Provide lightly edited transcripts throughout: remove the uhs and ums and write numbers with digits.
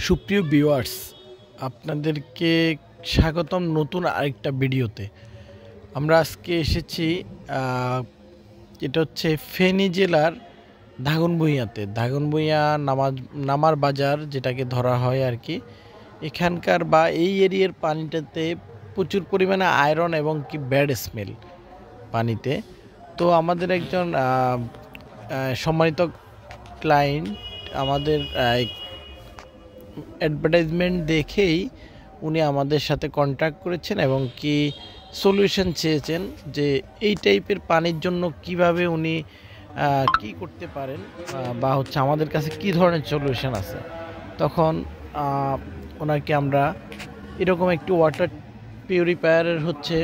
সুপ্রিয় ভিউয়ার্স, আপনাদেরকে স্বাগতম নতুন আরেকটা ভিডিওতে। আমরা আজকে এসেছি এটা হচ্ছে ফেনী জেলার দাগনভূঞা নামার বাজার যেটাকে ধরা হয় আর কি। এখানকার বা এই এরিয়ার পানিটাতে প্রচুর পরিমাণে আয়রন এবং কি ব্যাড স্মেল পানিতে। তো আমাদের একজন সম্মানিত ক্লায়েন্ট আমাদের অ্যাডভার্টাইজমেন্ট দেখেই উনি আমাদের সাথে কন্ট্যাক্ট করেছেন এবং কি সলিউশন চেয়েছেন যে এই টাইপের পানির জন্য কিভাবে উনি কি করতে পারেন বা হচ্ছে আমাদের কাছে কি ধরনের সলিউশন আছে। তখন ওনাকে আমরা এরকম একটি ওয়াটার পিউরিফায়ারের হচ্ছে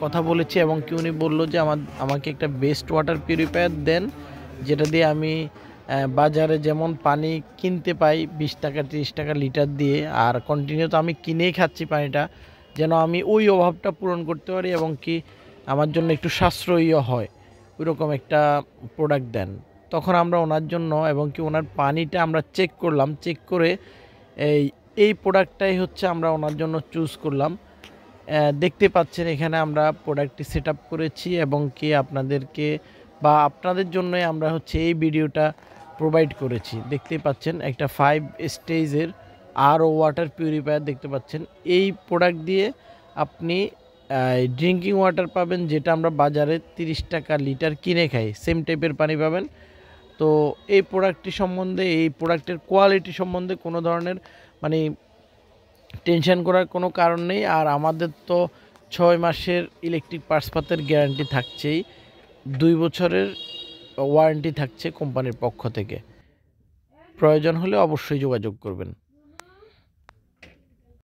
কথা বলেছি এবং কি উনি বললো যে আমাকে একটা বেস্ট ওয়াটার পিউরিফায়ার দেন, যেটা দিয়ে আমি বাজারে যেমন পানি কিনতে পাই 20 টাকা 30 টাকা লিটার দিয়ে, আর কন্টিনিউ তো আমি কিনেই খাচ্ছি পানিটা, যেন আমি ওই অভাবটা পূরণ করতে পারি এবং কি আমার জন্য একটু সাশ্রয়ীও হয়, ওইরকম একটা প্রোডাক্ট দেন। তখন আমরা ওনার জন্য এবং কি ওনার পানিটা আমরা চেক করলাম, চেক করে এই প্রোডাক্টটাই হচ্ছে আমরা ওনার জন্য চুজ করলাম। দেখতে পাচ্ছেন এখানে আমরা প্রোডাক্টটি সেট আপ করেছি এবং কি আপনাদেরকে বা আপনাদের জন্যই আমরা হচ্ছে এই ভিডিওটা প্রোভাইড করেছি। দেখতে পাচ্ছেন একটা 5 স্টেজের আরও ওয়াটার পিউরিফায়ার দেখতে পাচ্ছেন। এই প্রোডাক্ট দিয়ে আপনি ড্রিঙ্কিং ওয়াটার পাবেন, যেটা আমরা বাজারে 30 টাকা লিটার কিনে খাই, সেম টাইপের পানি পাবেন। তো এই প্রোডাক্টটি সম্বন্ধে, এই প্রোডাক্টের কোয়ালিটি সম্বন্ধে কোনো ধরনের মানে টেনশন করার কোনো কারণ নেই। আর আমাদের তো 6 মাসের ইলেকট্রিক পার্টসপাতের গ্যারান্টি থাকছেই, 2 বছরের ওয়ারেন্টি থাকছে কোম্পানির পক্ষ থেকে। প্রয়োজন হলে অবশ্যই যোগাযোগ করবেন।